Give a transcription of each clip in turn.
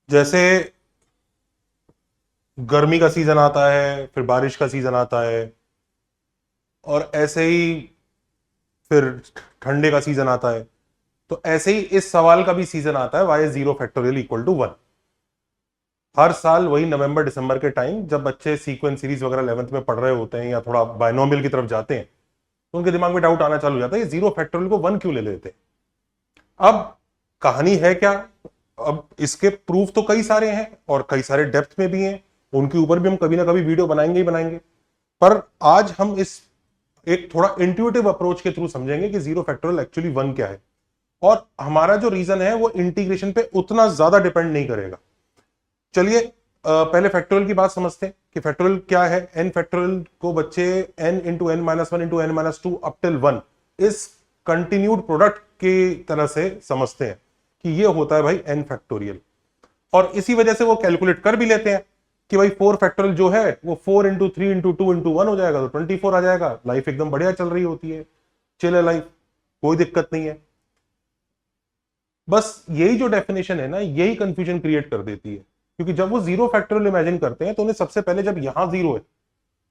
जैसे गर्मी का सीजन आता है, फिर बारिश का सीजन आता है, और ऐसे ही फिर ठंडे का सीजन आता है। तो ऐसे ही इस सवाल का भी सीजन आता है, y zero factorial equal to one. हर साल वही नवंबर दिसंबर के टाइम जब बच्चे सीक्वेंस सीरीज वगैरह 11th में पढ़ रहे होते हैं या थोड़ा बायनोमियल की तरफ जाते हैं, तो उनके दिमाग में डाउट आना चालू हो जाता है, ये जीरो फैक्टोरियल को वन क्यों ले लेते हैं। अब कहानी है क्या? अब इसके प्रूफ तो कई सारे हैं और कई सारे डेप्थ में भी हैं, उनके ऊपर भी हम कभी ना कभी वीडियो बनाएंगे ही बनाएंगे। पर आज हम इस एक थोड़ा इंट्यूटिव अप्रोच के थ्रू समझेंगे कि जीरो फैक्टोरियल एक्चुअली वन क्या है, और हमारा जो रीजन है वो इंटीग्रेशन पे उतना ज्यादा डिपेंड नहीं करेगा। चलिए पहले फैक्टोरियल की बात समझते हैं कि फैक्टोरियल क्या है। एन फैक्टोरियल को बच्चे N into N minus one into N minus two up till one इस कंटिन्यूड प्रोडक्ट की तरह से समझते हैं कि ये होता है भाई एन फैक्टोरियल। और इसी वजह से वो कैलकुलेट कर भी लेते हैं कि भाई फोर फैक्टोरियल जो है वो four into three into two into one हो जाएगा, तो 24 आ जाएगा। लाइफ एकदम बढ़िया चल रही होती है, चिल है लाइफ, कोई दिक्कत नहीं है। बस यही जो डेफिनेशन है ना, यही कंफ्यूजन क्रिएट कर देती है, क्योंकि जब वो जीरो फैक्टोरियल इमेजिन करते हैं तो उन्हें सबसे पहले जब यहां जीरो है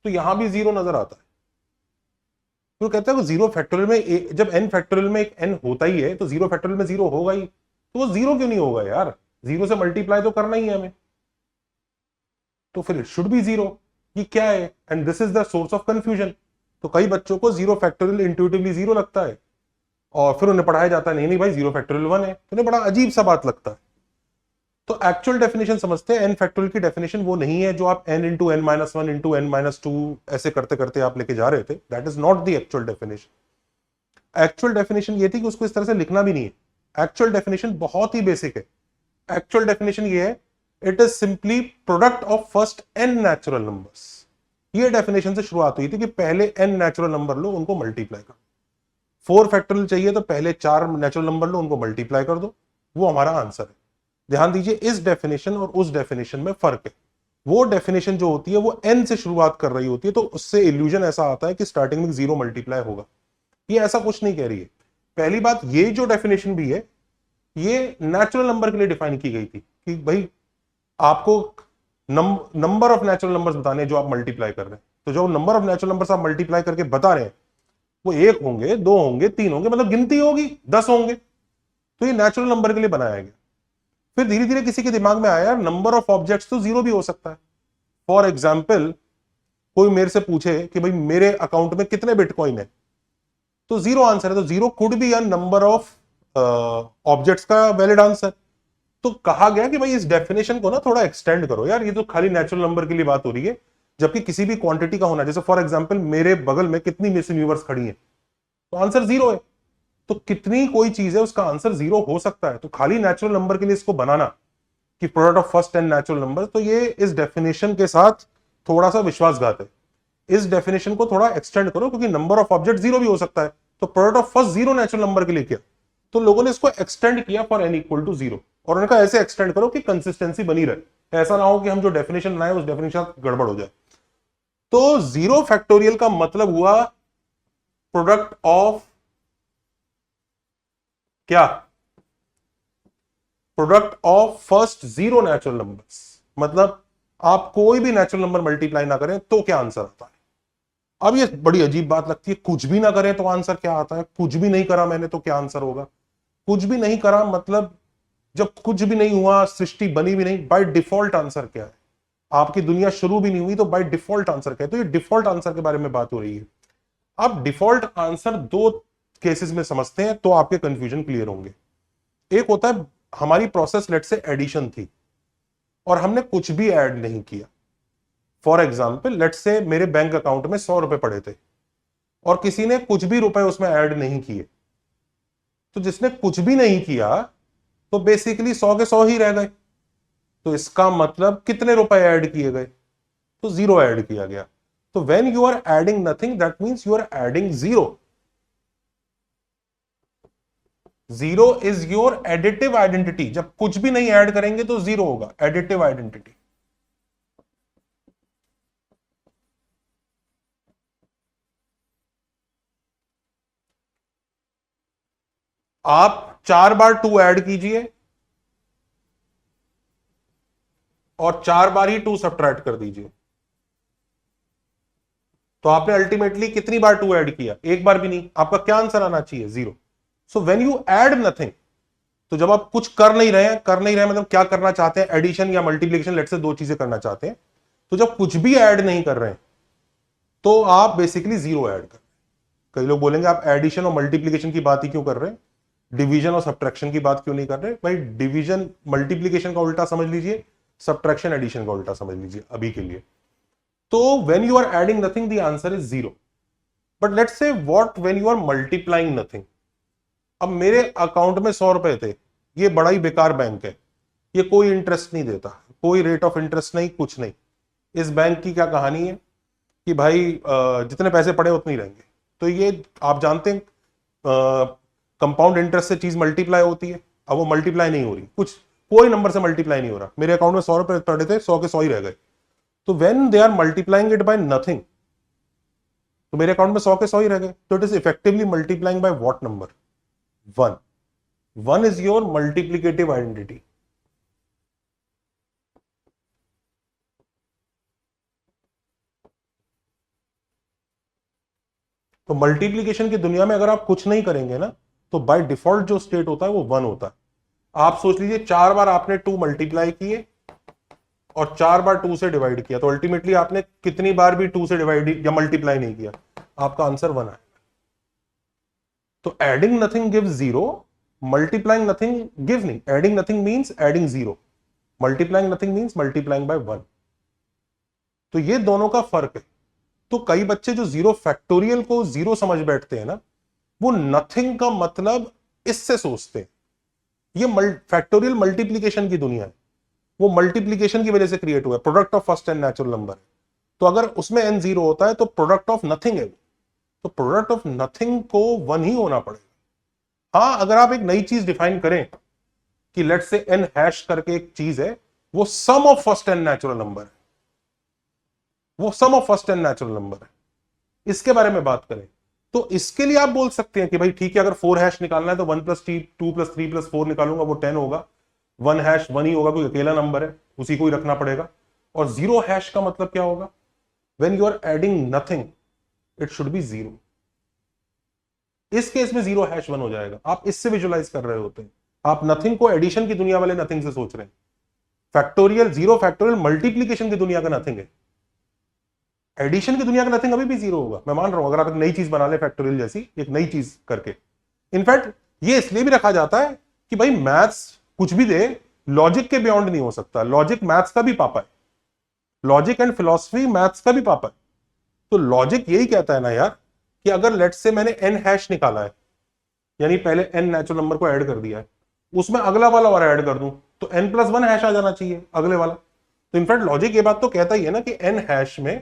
तो यहां भी जीरो नजर आता है। तो कहते हैं वो जीरो फैक्टोरियल में जब एन फैक्टोरियल में एक एन होता ही है तो जीरो फैक्टोरियल में जीरो होगा ही, तो वो जीरो क्यों नहीं होगा यार? जीरो से मल्टीप्लाई तो करना ही है हमें, तो फिर इट शुड बी जीरो। ये क्या है? And this is the source of confusion. तो कई बच्चों को जीरो फैक्टोरियल इंट्यूटिवली जीरो लगता है, और फिर उन्हें पढ़ाया जाता है नहीं नहीं भाई जीरो फैक्टोरियल वन है, तो उन्हें बड़ा अजीब सा बात लगता है। तो एक्चुअल डेफिनेशन समझते हैं। एन फैक्टोरियल की डेफिनेशन वो नहीं है जो आप n into N minus one into N minus two ऐसे करते करते आप लेके जा रहे थे। That is not the actual definition. Actual definition ये थी कि उसको इस तरह से लिखना भी नहीं है। एक्चुअल डेफिनेशन बहुत ही बेसिक है। एक्चुअल डेफिनेशन ये है, it is simply product of first n natural numbers. ये डेफिनेशन से शुरुआत हुई थी कि पहले एन नेचुरल नंबर लो, उनको मल्टीप्लाई करो। फोर फैक्टोरियल चाहिए तो पहले चार नेचुरल नंबर लो, उनको मल्टीप्लाई कर दो। वो हमारा आंसर है। ध्यान दीजिए, इस डेफिनेशन और उस डेफिनेशन में फर्क है। वो डेफिनेशन जो होती है वो एन से शुरुआत कर रही होती है, तो उससे इल्यूजन ऐसा आता है कि स्टार्टिंग में जीरो मल्टीप्लाई होगा। ये ऐसा कुछ नहीं कह रही है। पहली बात, ये जो डेफिनेशन भी है ये नेचुरल नंबर के लिए डिफाइन की गई थी कि भाई आपको नंबर ऑफ नेचुरल नंबर्स बताने हैं जो आप मल्टीप्लाई कर रहे हैं। तो जो नंबर ऑफ नेचुरल नंबर्स आप मल्टीप्लाई करके बता रहे हैं वो एक होंगे, दो होंगे, तीन होंगे, मतलब गिनती होगी 10 होंगे। तो ये नेचुरल नंबर के लिए बनाया गया। फिर धीरे धीरे किसी के दिमाग में आया नंबर ऑफ ऑब्जेक्ट्स तो जीरो भी हो सकता है। फॉर एग्जाम्पल, कोई मेरे से पूछे कि भाई मेरे अकाउंट में कितने बिटकॉइन है, तो जीरो आंसर है, तो zero could be a number of objects का वैलिड आंसर। तो कहा गया कि भाई इस डेफिनेशन को ना थोड़ा एक्सटेंड करो यार, ये तो खाली नेचुरल नंबर के लिए बात हो रही है, जबकि किसी भी क्वांटिटी का होना, जैसे फॉर एग्जाम्पल मेरे बगल में कितनी मिस यूनिवर्स खड़ी है, तो आंसर जीरो है। तो कितनी कोई चीज है उसका आंसर जीरो हो सकता है, तो खाली नेचुरल नंबर के लिए इसको बनाना कि product of first n natural number, तो ये इस डेफिनेशन के साथ थोड़ा सा विश्वासघात है। इस डेफिनेशन को थोड़ा एक्सटेंड करो, क्योंकि नंबर ऑफ ऑब्जेक्ट जीरो भी हो सकता है, तो product of first zero natural number के लिए किया, तो लोगों ने इसको एक्सटेंड किया for n equal to zero. और उन्होंने कहा ऐसे एक्सटेंड करो कि कंसिस्टेंसी बनी रहे, ऐसा ना हो कि हम जो डेफिनेशन बनाए उस डेफिनेशन गड़बड़ हो जाए। तो जीरो फैक्टोरियल का मतलब हुआ प्रोडक्ट ऑफ क्या? Product of first zero natural numbers. मतलब आप कोई भी नेचुरल नंबर मल्टीप्लाई ना करें तो क्या आंसर आता है। अब ये बड़ी अजीब बात लगती है, कुछ भी ना करें तो आंसर क्या आता है, कुछ भी नहीं करा मैंने तो क्या आंसर होगा। कुछ भी नहीं करा मतलब जब कुछ भी नहीं हुआ, सृष्टि बनी भी नहीं, बाय डिफॉल्ट आंसर क्या है? आपकी दुनिया शुरू भी नहीं हुई तो बाय डिफॉल्ट आंसर क्या है? तो ये डिफॉल्ट आंसर के बारे में बात हो रही है। अब डिफॉल्ट आंसर दो केसेस में समझते हैं तो आपके कंफ्यूजन क्लियर होंगे। एक होता है हमारी प्रोसेस लेट से एडिशन थी और हमने कुछ भी ऐड नहीं किया। फॉर एग्जाम्पल, लेट से मेरे बैंक अकाउंट में 100 रुपए पड़े थे और किसी ने कुछ भी रुपए उसमें ऐड नहीं किए, तो जिसने कुछ भी नहीं किया तो बेसिकली 100 के 100 ही रह गए। तो इसका मतलब कितने रुपए ऐड किए गए? तो जीरो ऐड किया गया। तो when you are adding nothing that means you are adding zero. Zero is your additive identity. जब कुछ भी नहीं ऐड करेंगे तो जीरो होगा, एडिटिव आइडेंटिटी। आप 4 बार टू ऐड कीजिए, और 4 बार ही 2 सब्ट्रैक्ट कर दीजिए, तो आपने अल्टीमेटली कितनी बार 2 ऐड किया? एक बार भी नहीं। आपका क्या आंसर आना चाहिए? 0। So when you add nothing, तो जब आप कुछ कर नहीं रहे हैं मतलब क्या करना चाहते हैं? एडिशन या मल्टीप्लिकेशन, लेट्स से 2 चीजें करना चाहते हैं, तो जब कुछ भी ऐड नहीं कर रहे हैं तो आप बेसिकली 0 ऐड कर रहे हैं। कई लोग बोलेंगे आप एडिशन और मल्टीप्लिकेशन की बात ही क्यों कर रहे हैं, डिवीजन और सब्ट्रैक्शन की बात क्यों नहीं कर रहे? भाई डिवीजन मल्टीप्लिकेशन का उल्टा समझ लीजिए, सब्ट्रैक्शन एडिशन का उल्टा समझ लीजिए अभी के लिए। तो when you are adding nothing the answer is 0। But let's say what when you are multiplying nothing. अब मेरे अकाउंट में 100 रुपए थे, ये बड़ा ही बेकार बैंक है, ये कोई इंटरेस्ट नहीं देता, कोई रेट ऑफ इंटरेस्ट नहीं, कुछ नहीं। इस बैंक की क्या कहानी है कि भाई जितने पैसे पड़े उतने ही रहेंगे। तो ये आप जानते हैं कंपाउंड इंटरेस्ट से चीज मल्टीप्लाई होती है। अब वो मल्टीप्लाई नहीं हो रही, कुछ कोई नंबर से मल्टीप्लाई नहीं हो रहा। मेरे अकाउंट में 100 रुपए पड़े थे, 100 के 100 ही रह गए। तो when they are multiplying it by nothing, तो मेरे अकाउंट में 100 के 100 ही रह गए। तो it is effectively multiplying by what number? 1। 1 is your multiplicative identity. तो मल्टीप्लिकेशन की दुनिया में अगर आप कुछ नहीं करेंगे ना, तो बाय डिफॉल्ट जो स्टेट होता है वो 1 होता है। आप सोच लीजिए 4 बार आपने 2 मल्टीप्लाई किए और 4 बार 2 से डिवाइड किया, तो अल्टीमेटली आपने कितनी बार भी 2 से डिवाइड या मल्टीप्लाई नहीं किया, आपका आंसर 1 आएगा। तो adding nothing gives 0, multiplying nothing give नहीं। Adding nothing means adding 0, multiplying nothing means multiplying by 1। तो ये दोनों का फर्क है। तो कई बच्चे जो 0 फैक्टोरियल को 0 समझ बैठते हैं ना, वो नथिंग का मतलब इससे सोचते हैं। ये फैक्टोरियल मल्टीप्लिकेशन की दुनिया है, वो मल्टीप्लिकेशन की वजह से क्रिएट हुआ है, product of first n natural number है। तो अगर उसमें n 0 होता है तो प्रोडक्ट ऑफ नथिंग है, तो प्रोडक्ट ऑफ नथिंग को 1 ही होना पड़ेगा। हाँ, अगर आप एक नई चीज डिफाइन करें कि लेट्स से n हैश करके एक चीज है, वो sum of first n natural number है, वो sum of first n natural number है, इसके बारे में बात करें तो इसके लिए आप बोल सकते हैं कि भाई ठीक है, अगर 4 हैश निकालना है तो 1 + 2 + 3 + 4 निकालूंगा, वो 10 होगा। 1 हैश 1 ही होगा, कोई अकेला नंबर है, उसी को ही रखना पड़ेगा। और 0 हैश का मतलब क्या होगा? When you are adding nothing it should be 0। इस केस में 0 हैश 1 हो जाएगा। आप इससे विजुअलाइज कर रहे होते हैं, आप नथिंग को एडिशन की दुनिया वाले नथिंग से सोच रहे हैं। फैक्टोरियल 0 फैक्टोरियल मल्टीप्लिकेशन की दुनिया का नथिंग है, एडिशन की दुनिया का नथिंग अभी भी 0 होगा। मैं मान रहा हूं, अगर आप एक नई चीज बना ले फैक्टोरियल जैसी एक नई चीज करके। इनफैक्ट ये इसलिए भी रखा जाता है कि भाई मैथ्स कुछ भी दे, लॉजिक के बियॉन्ड नहीं हो सकता। लॉजिक मैथ्स का भी पापा है, लॉजिक एंड फिलॉसफी मैथ्स का भी पापा है। तो लॉजिक यही कहता है ना यार कि अगर लेट्स से मैंने n हैश निकाला है, यानी पहले n नेचुरल नंबर को ऐड कर दिया है, उसमें अगला वाला और ऐड कर दूं तो n + 1 हैश आ जाना चाहिए अगले वाला। तो इनफैक्ट लॉजिक ये बात तो कहता ही है ना कि n हैश में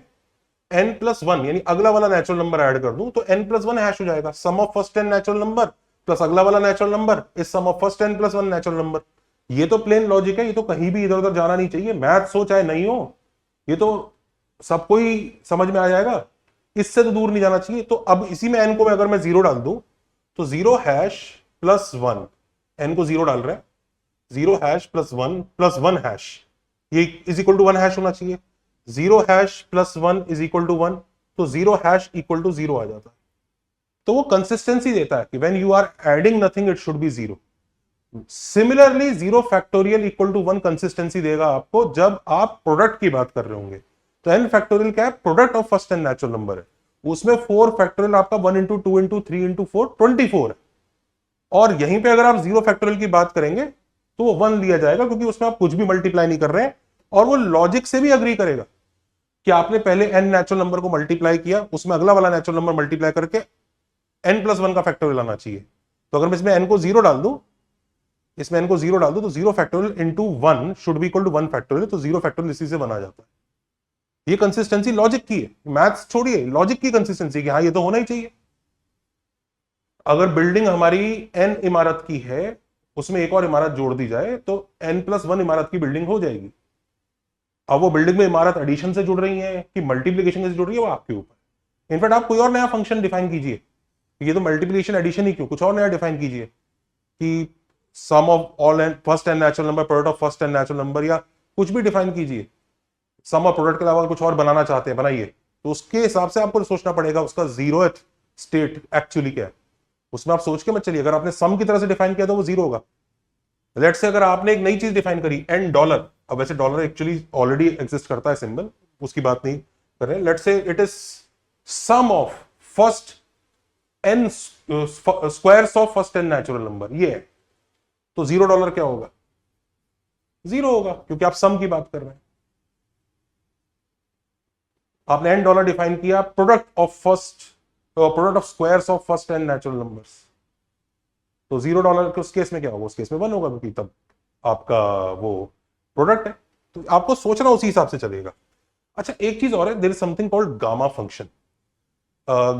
n + 1 यानी अगला वाला नेचुरल नंबर ऐड कर दूं तो n + 1 हैश हो जाएगा। Sum of first n natural number plus अगला वाला natural number is sum of first n + 1 natural number. ये तो प्लेन लॉजिक है, ये तो कहीं भी इधर उधर जाना नहीं चाहिए। मैथ्स हो चाहे नहीं हो, ये तो सबको ही समझ में आ जाएगा, इससे तो दूर नहीं जाना चाहिए। तो अब इसी में n को अगर मैं 0 डाल दूं तो 0 हैश + 1, n को 0 डाल रहे हैं, 0 हैश + 1 + 1 हैश, ये इज इक्वल टू 1 हैश होना चाहिए। 0 हैश + 1 इज इक्वल टू 1, तो 0 हैश इक्वल टू 0 आ जाता है। तो वो कंसिस्टेंसी देता है कि when you are adding nothing it should be 0। Similarly 0 factorial equal to 1 consistency देगा आपको जब आप प्रोडक्ट की बात कर रहे होंगे। तो n फैक्टोरियल क्या है? Product of first n natural number है। उसमें 4 फैक्टोरियल आपका 1 × 2 × 3 × 4 24 है। और यहीं पे अगर आप 0 फैक्टोरियल की बात करेंगे तो वो 1 लिया जाएगा, क्योंकि उसमें आप कुछ भी मल्टीप्लाई नहीं कर रहे हैं। और वो लॉजिक से भी अग्री करेगा कि आपने पहले n नेचुरल नंबर को मल्टीप्लाई किया, उसमें अगला वाला नेचुरल नंबर मल्टीप्लाई करके n + 1 का फैक्टोरियल आना चाहिए। तो अगर मैं इसमें n को 0 डाल दूं, इसमें n को 0 डाल दूं तो 0 factorial into 1 should be equal to 1 factorial. तो 0 फैक्टोरियल इसी से बना जाता है। ये कंसिस्टेंसी लॉजिक की है, मैथ्स छोड़िए, लॉजिक की कंसिस्टेंसी कि हाँ ये तो होना ही चाहिए। अगर बिल्डिंग हमारी n इमारत की है, उसमें एक और इमारत जोड़ दी जाए तो n + 1 इमारत की बिल्डिंग हो जाएगी। अब वो बिल्डिंग में इमारत एडिशन से जुड़ रही है कि मल्टीप्लिकेशन से जुड़ रही है, वो आपके ऊपर। इनफैक्ट आप कोई और नया फंक्शन डिफाइन कीजिए, ये तो मल्टीप्लिकेशन एडिशन ही क्यों, कुछ और नया डिफाइन कीजिए कि sum of all n first n natural number, product of first n natural number, या कुछ भी डिफाइन कीजिए, सम और प्रोडक्ट के अलावा कुछ और बनाना चाहते हैं बनाइए, तो उसके हिसाब से आपको सोचना पड़ेगा उसका जीरोथ स्टेट एक्चुअली क्या है। उसमें आप सोच के मत चलिए, अगर आपने सम की तरह से डिफाइन किया तो वो जीरो होगा। लेट्स से अगर आपने एक नई चीज डिफाइन करी एन डॉलर, अब वैसे डॉलर एक्चुअली ऑलरेडी एग्जिस्ट करता है सिंबल, उसकी बात नहीं कर रहे हैं। Let's say it is sum of first n squares of first n natural number, ये है, तो $0 क्या होगा? जीरो होगा, क्योंकि आप सम की बात कर रहे हैं। आपने एन डॉलर डिफाइन किया, product of squares of first n natural numbers, तो $0 के उस केस में क्या होगा? उस केस में 1 होगा, क्योंकि तब आपका वो प्रोडक्ट है। तो आपको सोचना उसी हिसाब से चलेगा। अच्छा, एक चीज और है, there is something called gamma function.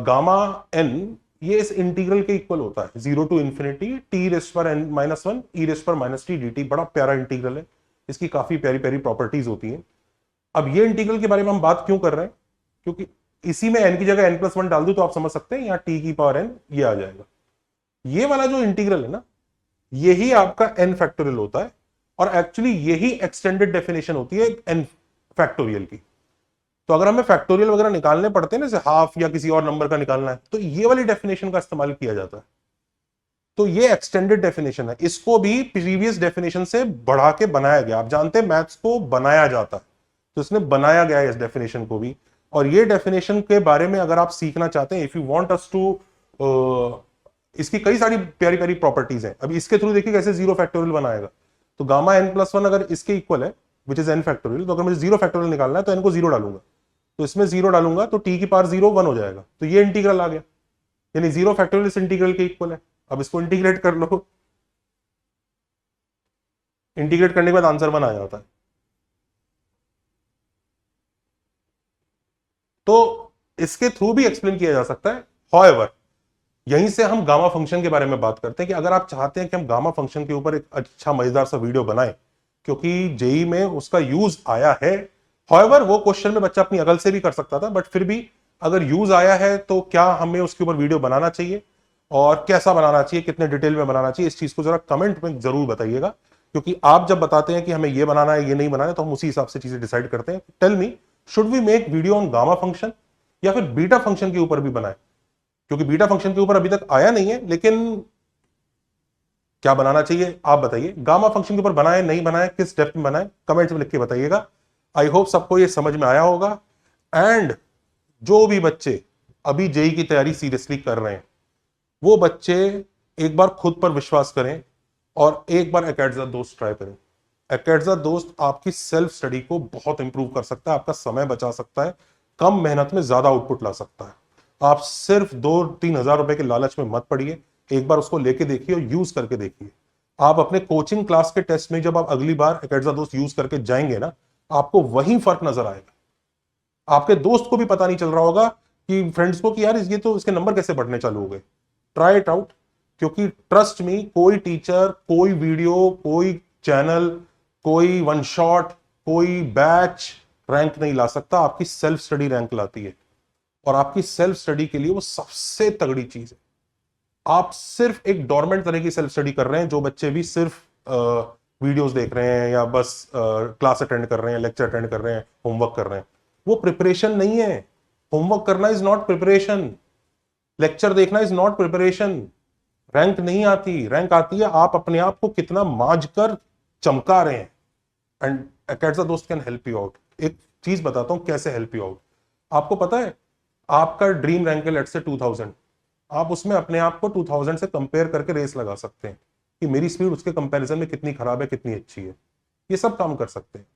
Gamma n ये इस इंटीग्रल के इक्वल होता है, 0 to infinity t⁻n−1 e⁻t dt। बड़ा प्यारा इंटीग्रल है, इसकी काफी प्यारी प्यारी प्रॉपर्टीज होती हैं। अब ये इंटीग्रल के बारे में हम बात क्यों कर रहे हैं? क्योंकि इसी में n की जगह n+1 डाल दूं तो आप समझ सकते हैं यहाँ t की पावर n ये आ जाएगा। ये वाला जो इंटीग्रल है ना, यही आपका n फैक्टोरियल होता है, और एक्चुअली यही एक्सटेंडेड डेफिनेशन होती है n फैक्टोरियल की। तो अगर हमें फैक्टोरियल वगैरह निकालने पड़ते हैं ना, जैसे हाफ या किसी और नंबर का निकालना है, तो ये वाली डेफिनेशन का इस्तेमाल किया जाता है। तो ये एक्सटेंडेड डेफिनेशन है, इसको भी प्रीवियस डेफिनेशन से बढ़ा के बनाया गया। आप जानते हैं मैथ्स को बनाया जाता है, तो इसने बनाया गया है इस डेफिनेशन को भी। और ये डेफिनेशन के बारे में अगर आप सीखना चाहते हैं, if you want us to, इसकी कई सारी प्यारी प्यारी प्रॉपर्टीज हैं। अभी इसके थ्रू देखिए कैसे 0 फैक्टोरियल बनाएगा। तो गामा n+1 अगर इसके इक्वल है, विच इज n फैक्टोरियल, तो अगर मुझे 0 फैक्टोरियल निकालना है तो n को 0 डालूंगा, तो इसमें 0 डालूंगा तो t की पावर 0 1 हो जाएगा, तो ये इंटीग्रल आ गया, यानी 0 फैक्टोरियल इस इंटीग्रल के इक्वल है। अब इसको इंटीग्रेट कर लो, इंटीग्रेट करने के बाद आंसर 1 आ जाता है। तो इसके थ्रू भी एक्सप्लेन किया जा सकता है। However, यहीं से हम गामा फंक्शन के बारे में बात करते हैं कि अगर आप चाहते हैं कि हम गामा फंक्शन के ऊपर एक अच्छा मजेदार सा वीडियो बनाएं, क्योंकि जेई में उसका यूज आया है। However, वो क्वेश्चन में बच्चा अपनी अकल से भी कर सकता था, बट फिर भी अगर यूज आया है तो क्या हमें उसके ऊपर वीडियो बनाना चाहिए, और कैसा बनाना चाहिए, कितने डिटेल में बनाना चाहिए, इस चीज को जरा कमेंट में जरूर बताइएगा। क्योंकि आप जब बताते हैं कि हमें ये बनाना है, ये नहीं बनाना है, तो हम उसी हिसाब से चीजें डिसाइड करते हैं। Tell me, should we make video on gamma function या फिर बीटा फंक्शन के ऊपर भी बनाए? क्योंकि बीटा फंक्शन के ऊपर अभी तक आया नहीं है, लेकिन क्या बनाना चाहिए आप बताइए। गामा फंक्शन के ऊपर बनाए नहीं बनाए, किस स्टेप में बनाए, कमेंट्स में लिख के बताइएगा। आई होप सबको ये समझ में आया होगा। एंड जो भी बच्चे अभी जेई की तैयारी सीरियसली कर रहे हैं, वो बच्चे एक बार खुद पर विश्वास करें और एक बार एकेडजा दोस्त ट्राई करें। एकेडजा दोस्त आपकी सेल्फ स्टडी को बहुत इंप्रूव कर सकता है, आपका समय बचा सकता है, कम मेहनत में ज्यादा आउटपुट ला सकता है। आप सिर्फ 2-3 हजार रुपए के लालच में मत पड़िए, एक बार उसको लेके देखिए और यूज करके देखिए। आप अपने कोचिंग क्लास के टेस्ट में जब आप अगली बार एकेडजा दोस्त यूज करके जाएंगे ना, आपको वही फर्क नजर आएगा। आपके दोस्त को भी पता नहीं चल रहा होगा कि फ्रेंड्स को कि यार ये तो इसके नंबर कैसे बढ़ने चालू हो गए। ट्राई इट आउट, क्योंकि ट्रस्ट मी, कोई टीचर, कोई वीडियो, कोई चैनल, कोई वन शॉट, कोई बैच रैंक नहीं ला सकता। आपकी सेल्फ स्टडी रैंक लाती है, और आपकी सेल्फ स्टडी के लिए वो सबसे तगड़ी चीज है। आप सिर्फ एक डोरमेंट तरह की सेल्फ स्टडी कर रहे हैं। जो बच्चे भी सिर्फ वीडियोस देख रहे हैं या बस क्लास अटेंड कर रहे हैं, लेक्चर अटेंड कर रहे हैं, होमवर्क कर रहे हैं, वो प्रिपरेशन नहीं है। होमवर्क करना इज नॉट प्रिपरेशन, लेक्चर देखना इज नॉट प्रिपरेशन। रैंक नहीं आती, रैंक आती है आप अपने आप को कितना मांझ कर चमका रहे हैं। एंड एकेडजा दोस्त कैन हेल्प यू आउट। एक चीज बताता हूं कैसे हेल्प यू आउट। आपको पता है आपका ड्रीम रैंक है लेट्स से 2000, आप उसमें अपने आप को 2000 से कंपेयर करके रेस लगा सकते हैं कि मेरी स्पीड उसके कंपैरिजन में कितनी खराब है, कितनी अच्छी है। ये सब काम कर सकते हैं।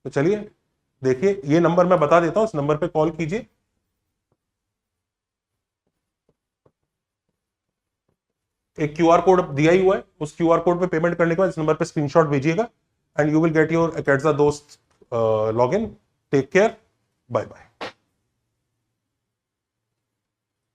तो चलिए देखिए, ये नंबर मैं बता देता हूं, इस नंबर पे कॉल कीजिए। एक क्यूआर कोड दिया ही हुआ है, उस क्यूआर कोड पे पेमेंट करने के बाद इस नंबर पे स्क्रीनशॉट भेजिएगा and you will get your एकेडजा दोस्त login. Take care, bye bye.